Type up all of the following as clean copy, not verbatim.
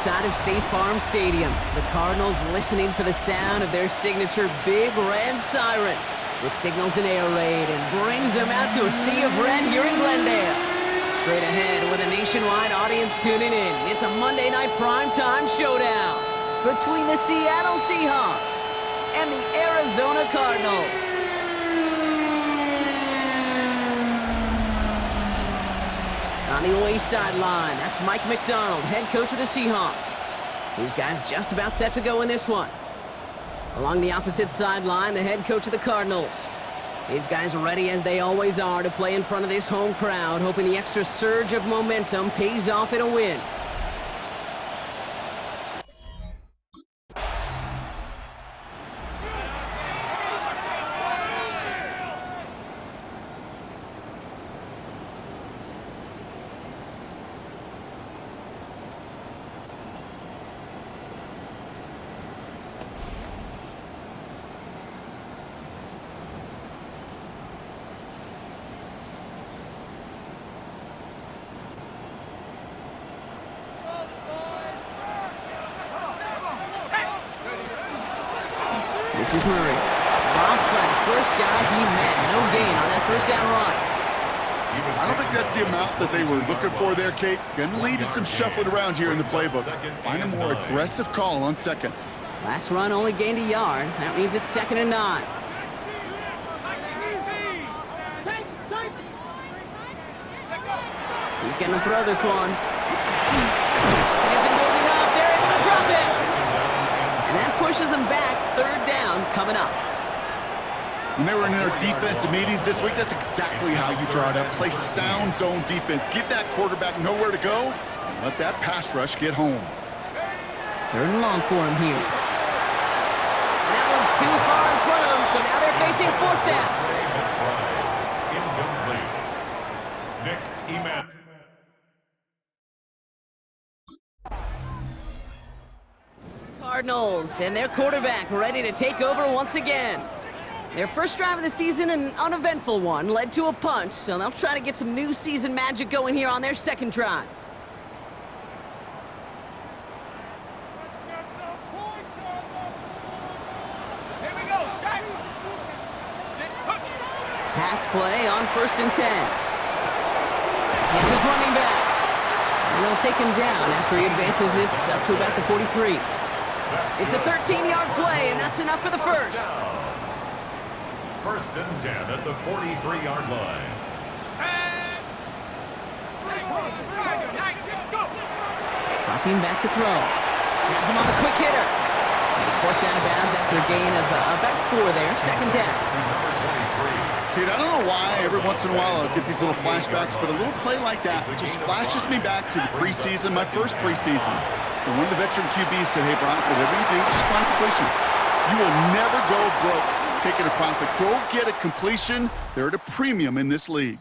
outside of State Farm Stadium. The Cardinals listening for the sound of their signature big red siren, which signals an air raid and brings them out to a sea of red here in Glendale. Straight ahead with a nationwide audience tuning in, it's a Monday night primetime showdown between the Seattle Seahawks and the Arizona Cardinals. On the away sideline, that's Mike McDonald, head coach of the Seahawks. These guys just about set to go in this one. Along the opposite sideline, the head coach of the Cardinals. These guys are ready as they always are to play in front of this home crowd, hoping the extra surge of momentum pays off in a win. This is Murray. Bob Flat, first guy he met. No gain on that first down run. I don't think that's the amount that they were looking for there, Kate. Going to lead to some shuffling around here in the playbook. Find a more aggressive call on second. Last run only gained a yard. That means it's 2nd and 9. He's going to throw this one. It isn't holding up. They're able to drop it. And that pushes them back. 3rd down coming up. When they were in their defensive meetings this week, that's exactly how you draw it up. Play sound zone defense. Give that quarterback nowhere to go, and let that pass rush get home. 3rd and long for him here. And that one's too far in front of them, so now they're facing 4th down. Incomplete. Nick Eman. Cardinals and their quarterback ready to take over once again. Their first drive of the season, an uneventful one, led to a punt, so they'll try to get some new season magic going here on their 2nd drive. Pass play on 1st and 10. It's his running back. And they'll take him down after he advances this up to about the 43. It's a 13-yard play, and that's enough for the first. 1st and 10 at the 43-yard line. Dropping back to throw. Has him on the quick hitter. And he's forced out of bounds after a gain of about 4 there. 2nd down. Kate, I don't know why every once in a while I'll get these little flashbacks, but a little play like that just flashes me back to the preseason, my first preseason. And one of the veteran QBs said, hey, Brock, whatever you do, just find completions. You will never go broke taking a profit. Go get a completion. They're at a premium in this league.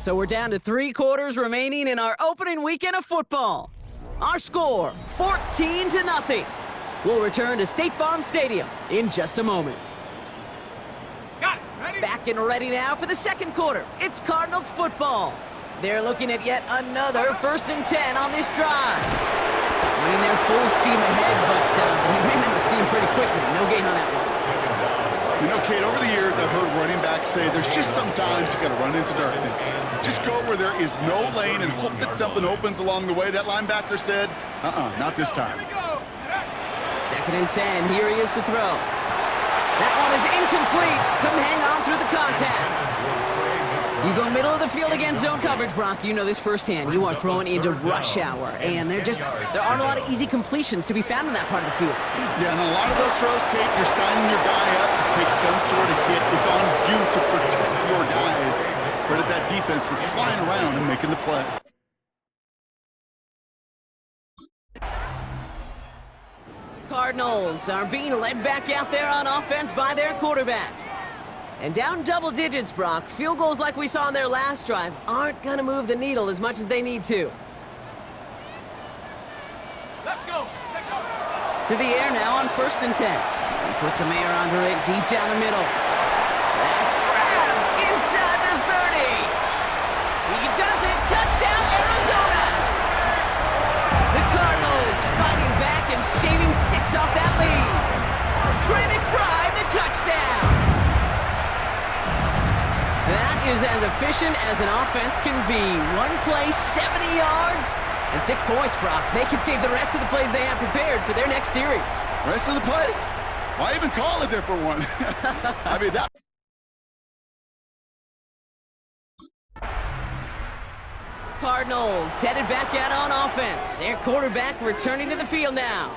So we're down to 3 quarters remaining in our opening weekend of football. Our score, 14-0. We'll return to State Farm Stadium in just a moment. Back and ready now for the 2nd quarter. It's Cardinals football. They're looking at yet another 1st and 10 on this drive. Running their full steam ahead, but he ran out of steam pretty quickly. No gain on that one. You know, Kate, over the years I've heard running backs say there's just sometimes you got to run into darkness. Just go where there is no lane and hope that something opens along the way. That linebacker said, not this time. 2nd and 10. Here he is to throw. That one is incomplete. Couldn't hang on through the contact. You go middle of the field against zone coverage, Brock. You know this firsthand. You are throwing into rush hour, and there aren't a lot of easy completions to be found in that part of the field. Yeah, and a lot of those throws, Kate, you're signing your guy up to take some sort of hit. It's on you to protect your guys. Credit that defense for flying around and making the play. Cardinals are being led back out there on offense by their quarterback. And down double digits, Brock. Field goals like we saw on their last drive aren't going to move the needle as much as they need to. Let's go. To the air now on 1st and 10. He puts some air under it deep down the middle. That's grabbed inside the 30. He does it. Touchdown, Arizona. The Cardinals is as efficient as an offense can be. One play, 70 yards, and 6 points, Brock. They can save the rest of the plays they have prepared for their next series. Rest of the plays? Why even call a different one? I mean, that... Cardinals headed back out on offense. Their quarterback returning to the field now.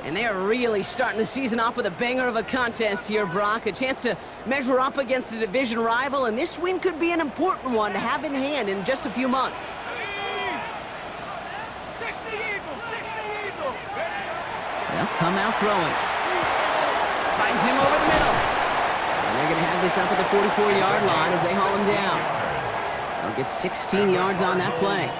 And they are really starting the season off with a banger of a contest here, Brock. A chance to measure up against a division rival, and this win could be an important one to have in hand in just a few months. They'll come out throwing. Finds him over the middle. And they're going to have this up at the 44-yard line as they haul him down. They'll get 16 yards on that play.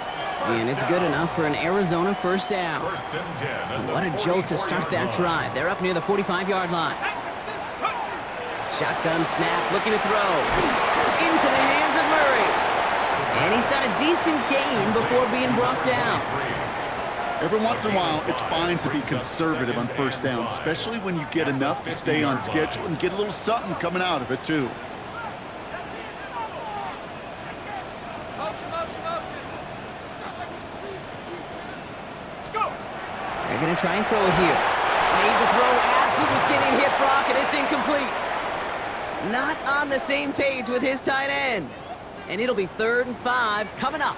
And it's good enough for an Arizona first down. And what a jolt to start that drive. They're up near the 45-yard line. Shotgun snap, looking to throw. Into the hands of Murray. And he's got a decent gain before being brought down. Every once in a while, it's fine to be conservative on first down, especially when you get enough to stay on schedule and get a little something coming out of it, too. They're going to try and throw it here. Made the throw as he was getting hit, Brock, and it's incomplete. Not on the same page with his tight end. And it'll be 3rd and 5 coming up.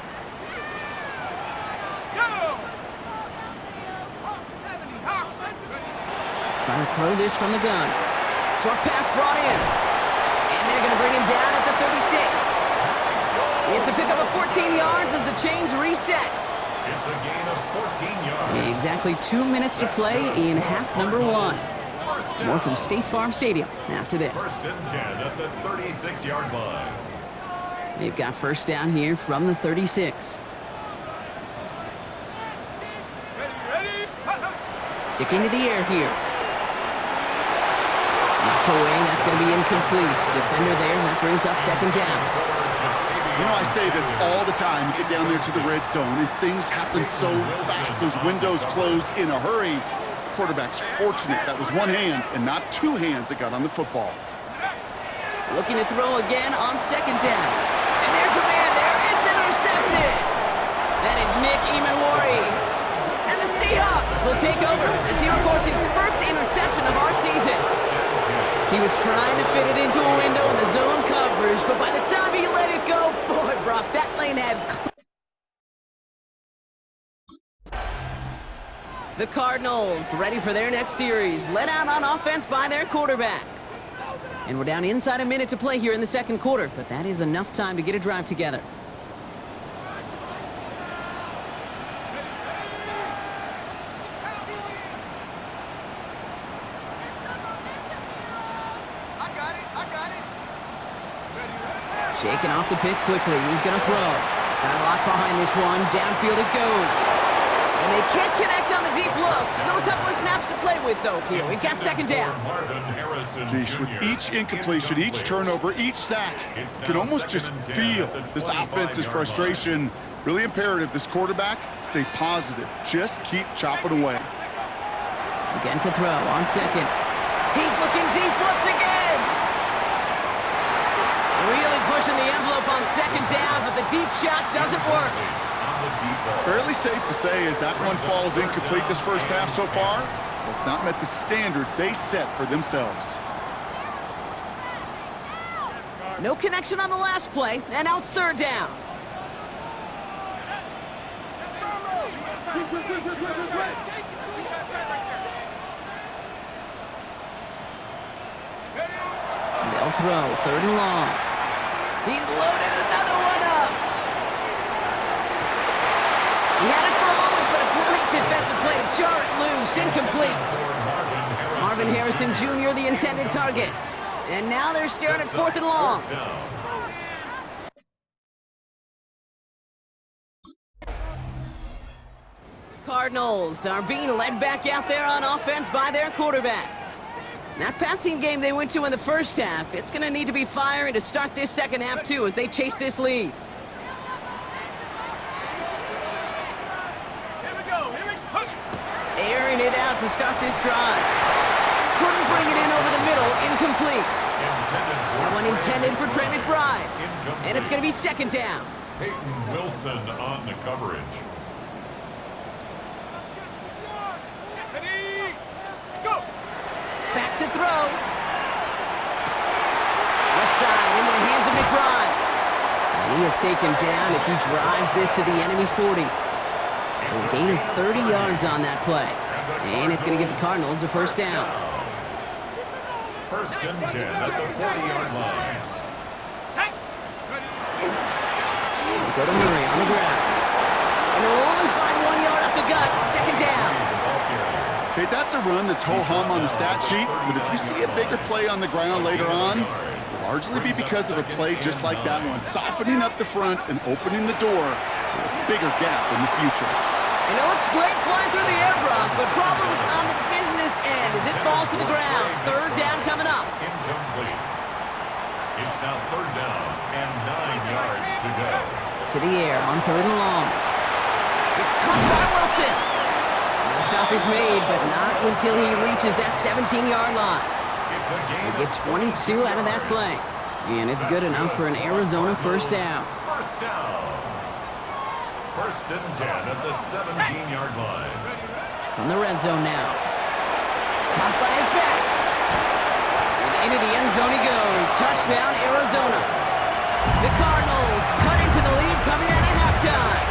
Trying to throw this from the gun. Short pass brought in. And they're going to bring him down at the 36. It's a pickup of 14 yards as the chains reset. It's a gain of 14 yards. Exactly 2 minutes to play in half number 1. More from State Farm Stadium after this. 1st and 10 at the 36-yard line. They've got first down here from the 36. Sticking to the air here. Knocked away, that's going to be incomplete. Defender there, that brings up 2nd down. You know, I say this all the time. You get down there to the red zone, and things happen so fast. Those windows close in a hurry. Quarterback's fortunate that was one hand and not 2 hands that got on the football. Looking to throw again on 2nd down. And there's a man there. It's intercepted. That is Nick Emanwari. And the Seahawks will take over as he records his first interception of our season. He was trying to fit it into a window in the zone coverage, but by the time he let it go, boy, Brock, that lane had... The Cardinals ready for their next series, led out on offense by their quarterback. And we're down inside a minute to play here in the 2nd quarter, but that is enough time to get a drive together. Shaking off the pick quickly. He's going to throw. Got a lot behind this one. Downfield it goes. And they can't connect on the deep look. Still a couple of snaps to play with, though, here. We've got 2nd down. Geez, with each incompletion, each turnover, each sack, you can almost just feel this offense's frustration. Really imperative, this quarterback, stay positive. Just keep chopping away. Again to throw on 2nd. He's looking deep once again. Really pushing the envelope on 2nd down, but the deep shot doesn't work. Fairly safe to say as that one falls incomplete this first half so far, it's not met the standard they set for themselves. No connection on the last play, and now it's 3rd down. They'll throw, 3rd and long. He's loaded another one up. He had it for a moment, but a great defensive play to jar it loose. Incomplete. Marvin Harrison Jr., the intended target. And now they're staring at 4th and long. Cardinals are being led back out there on offense by their quarterback. That passing game they went to in the first half, it's going to need to be firing to start this 2nd half, too, as they chase this lead. Airing it out to start this drive. Couldn't bring it in over the middle, incomplete. That one one intended for Trey McBride. And it's going to be second down. Peyton Wilson on the coverage. Back to throw. Left side into the hands of McBride. And he is taken down as he drives this to the enemy 40. So a gain of 30 yards on that play. And it's going to give the Cardinals a first down. First and 10 at the 40-yard line. They go to Murray on the ground. And they'll only find 1 yard up the gut. Second down. Okay, that's a run that's ho-hum on the stat sheet, but if you see a bigger play on the ground later on, it'll largely be because of a play just like that one, softening up the front and opening the door for a bigger gap in the future. And it looks great flying through the air, Brock, but problems on the business end as it falls to the ground. Third down coming up. Incomplete. It's now third down and 9 yards to go. To the air on third and long. It's caught by Wilson. And the stop is made, but not until he reaches that 17-yard line. They get 22 out of that play. And it's good enough for an Arizona first down. First down. First and 10 at the 17-yard line. From the red zone now. Caught by his back. And into the end zone he goes. Touchdown, Arizona. The Cardinals cut into the lead coming out of halftime.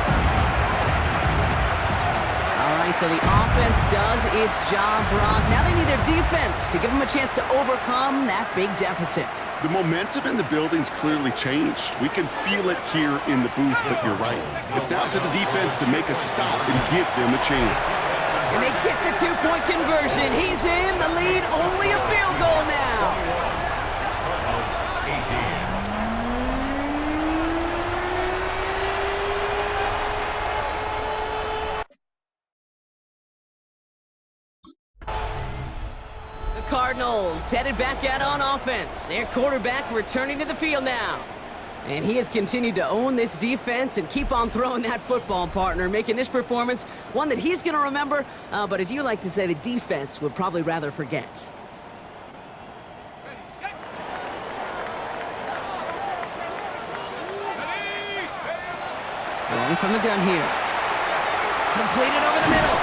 All right, so the offense does its job, Brock. Now they need their defense to give them a chance to overcome that big deficit. The momentum in the building's clearly changed. We can feel it here in the booth, but you're right. It's now to the defense to make a stop and give them a chance. And they get the two-point conversion. He's in the lead, only a field goal now. Cardinals 18. Cardinals headed back out on offense. Their quarterback returning to the field now. And he has continued to own this defense and keep on throwing that football, partner, making this performance one that he's going to remember, but as you like to say, the defense would probably rather forget. Throwing from the gun here. Completed over the middle.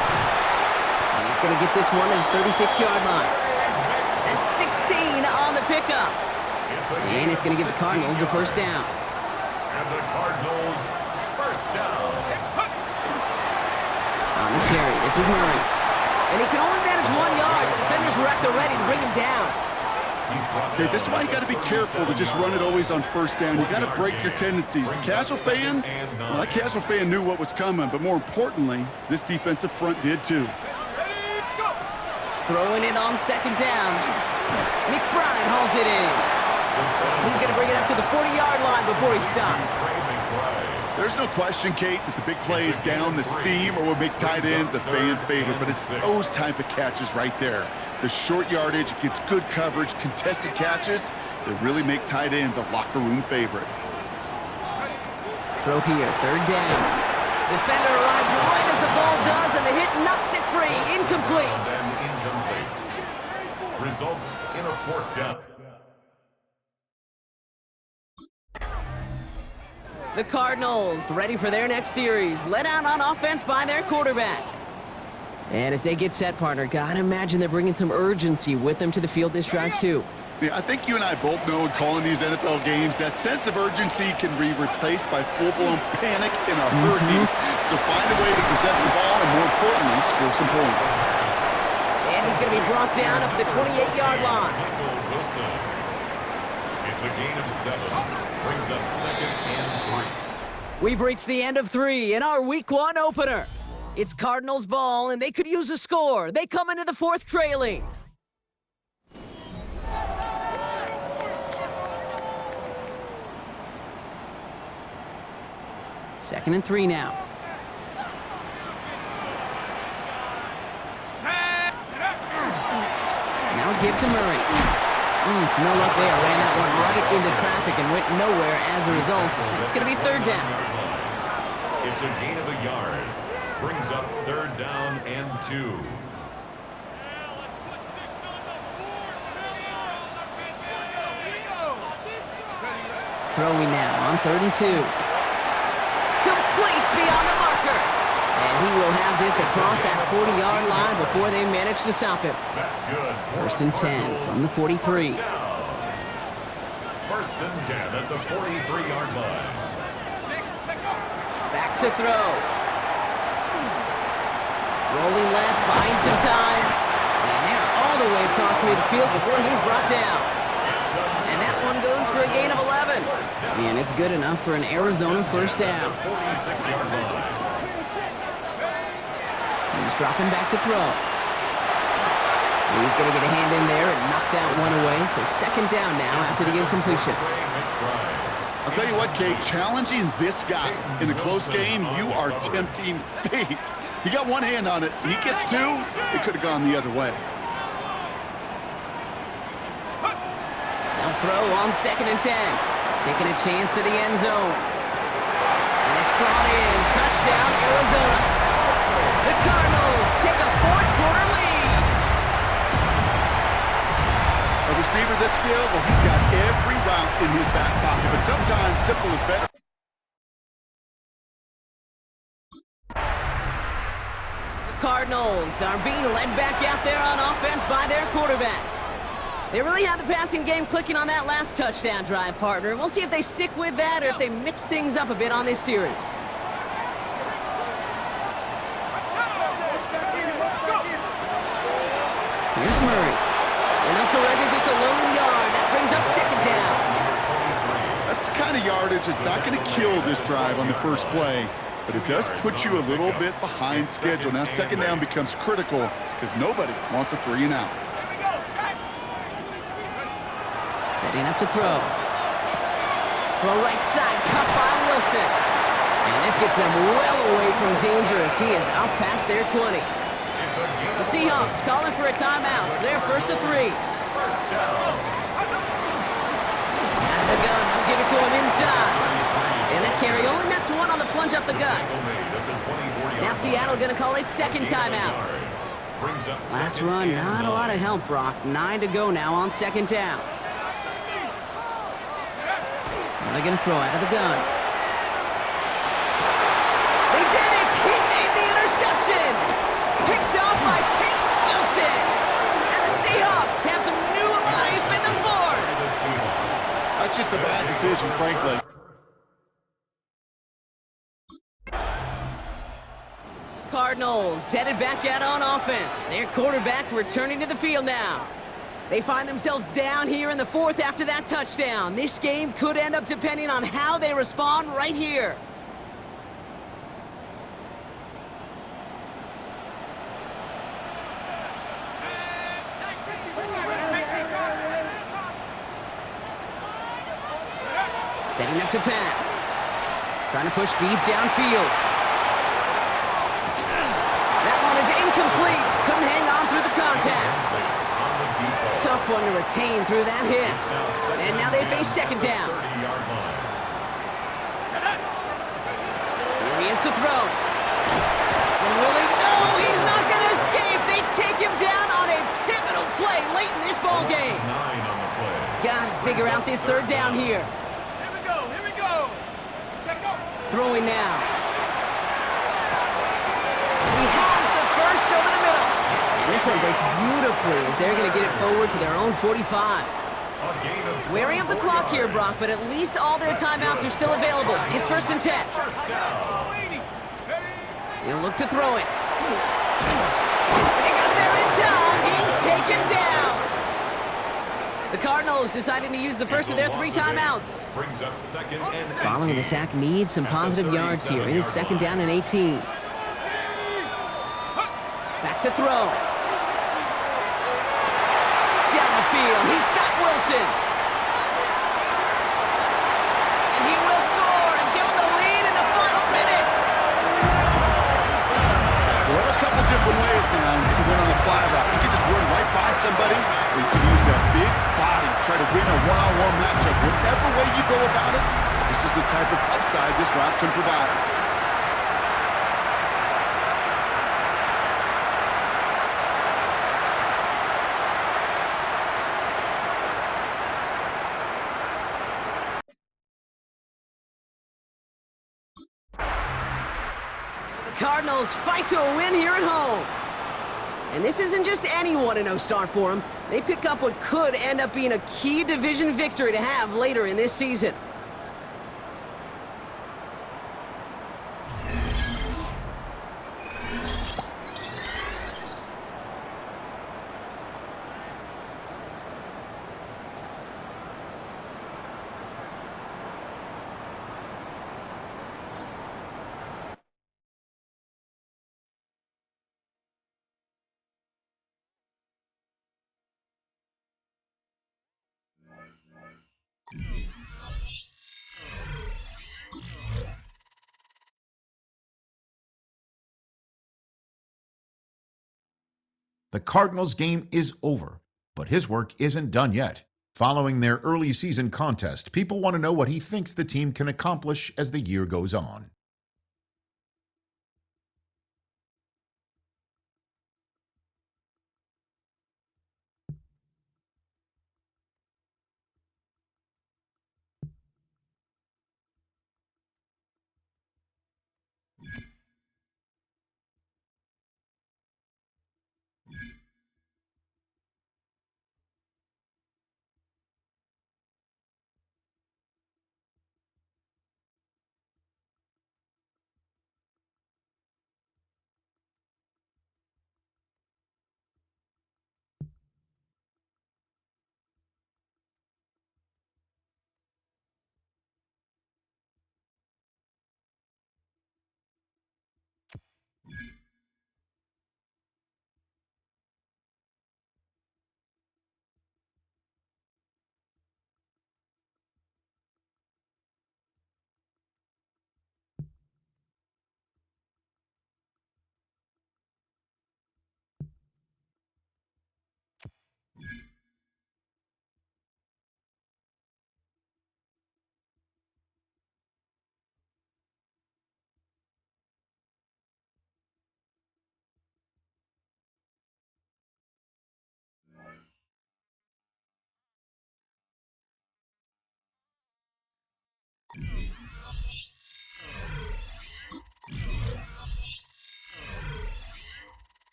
And he's going to get this one at the 36-yard line. That's 16 on the pickup. And it's going to give the Cardinals a first down. And the Cardinals first down. On the carry, this is Murray. And he can only manage 1 yard. The defenders were at the ready to bring him down. Okay, this is why you got to be careful to just run it always on first down. You got to break your tendencies. The casual fan, well, that casual fan knew what was coming, but more importantly, this defensive front did too. Throwing it on second down. McBride hauls it in. And he's going to bring it up to the 40-yard line before he stopped. There's no question, Kate, that the big plays down the seam or will make tight ends a fan favorite, but it's those type of catches right there. The short yardage, gets good coverage, contested catches that really make tight ends a locker room favorite. Throw here, third down. Defender arrives right as the ball does, and the hit knocks it free. Incomplete. Results in a fourth down. The Cardinals ready for their next series. Led out on offense by their quarterback. And as they get set, partner, gotta imagine they're bringing some urgency with them to the field this drive, too. Yeah, I think you and I both know in calling these NFL games, that sense of urgency can be replaced by full-blown panic in a hurry. So find a way to possess the ball and, more importantly, score some points. And he's going to be brought down up the 28-yard line. It's a gain of 7. Brings up second and 3. We've reached the end of 3 in our Week 1 opener. It's Cardinals ball, and they could use a score. They come into the fourth trailing. Second and 3 now. Now give to Murray. No luck there. Ran that one right into traffic and went nowhere as a result. It's going to be third down. It's a gain of a yard. Brings up third down and 2. Throwing now on 3rd and 2. Completes beyond the marker. And he will have this across that 40-yard line before they manage to stop him. That's good. 1st and 10 from the 43. 1st and 10 at the 43-yard line. Back to throw. Rolling left, buying some time. And they're all the way across midfield before he's brought down. And that one goes for a gain of 11. And it's good enough for an Arizona first down. 46-yard line. He's dropping back to throw. He's going to get a hand in there and knock that one away. So 2nd down now after the incompletion. I'll tell you what, Kate, challenging this guy in a close game, you are tempting fate. He got one hand on it. He gets two. It could have gone the other way. They'll throw on 2nd and 10. Taking a chance to the end zone. And it's brought in. Touchdown, Arizona. The Cardinals take a 4th quarter lead. A receiver this skilled, well, he's got every route in his back pocket, but sometimes simple is better. The Cardinals are being led back out there on offense by their quarterback. They really had the passing game clicking on that last touchdown drive, partner. We'll see if they stick with that or if they mix things up a bit on this series. Here's Murray. And also ready just a lone yard. That brings up 2nd down. That's the kind of yardage that's not going to kill this drive on the first play, but it does put you a little bit behind schedule. Now 2nd down becomes critical because nobody wants a 3 and out. Setting up to throw. Throw right side, cut by Wilson. And this gets them well away from danger as he is up past their 20. The Seahawks calling for a timeout. So they're 1st and 3. Out of the gun, they'll give it to him inside. And that carry only nets one on the plunge up the gut. Now Seattle going to call it 2nd timeout. Last run, not a lot of help, Brock. 9 to go now on 2nd down. Now they're going to throw out of the gun. They did it! He made the interception! Picked off by Peyton Wilson! And the Seahawks have some new life in the 4th! That's just a bad decision, frankly. Cardinals headed back out on offense. Their quarterback returning to the field now. They find themselves down here in the 4th after that touchdown. This game could end up depending on how they respond right here. Setting up to pass. Trying to push deep downfield. That one is incomplete. Couldn't hang on through the contact. Tough one to retain through that hit. And now they face 2nd down. Here he is to throw. And will he? No, he's not going to escape. They take him down on a pivotal play late in this ball game. Got to figure out this 3rd down here. Here we go. Throwing now. He has the first over the middle. And this one breaks beautifully as they're going to get it forward to their own 45. Wary of the clock here, Brock, but at least all their timeouts are still available. It's 1st and 10. He'll look to throw it. And he got there in time. He's taken down. The Cardinals deciding to use the first of their 3 timeouts. Following the sack needs some positive yards here. It is 2nd down and 18. Back to throw. Down the field. He's got Wilson. And he will score and give him the lead in the final minute. There are a couple different ways now. You can win on the fly route. You can just run right by somebody, or you can use that big body, try to win a one-on-one matchup. Whatever way you go about it, this is the type of upside this route can provide. Cardinals fight to a win here at home. And this isn't just any 1-0 start for them. They pick up what could end up being a key division victory to have later in this season. The Cardinals game is over, but his work isn't done yet. Following their early season contest, people want to know what he thinks the team can accomplish as the year goes on.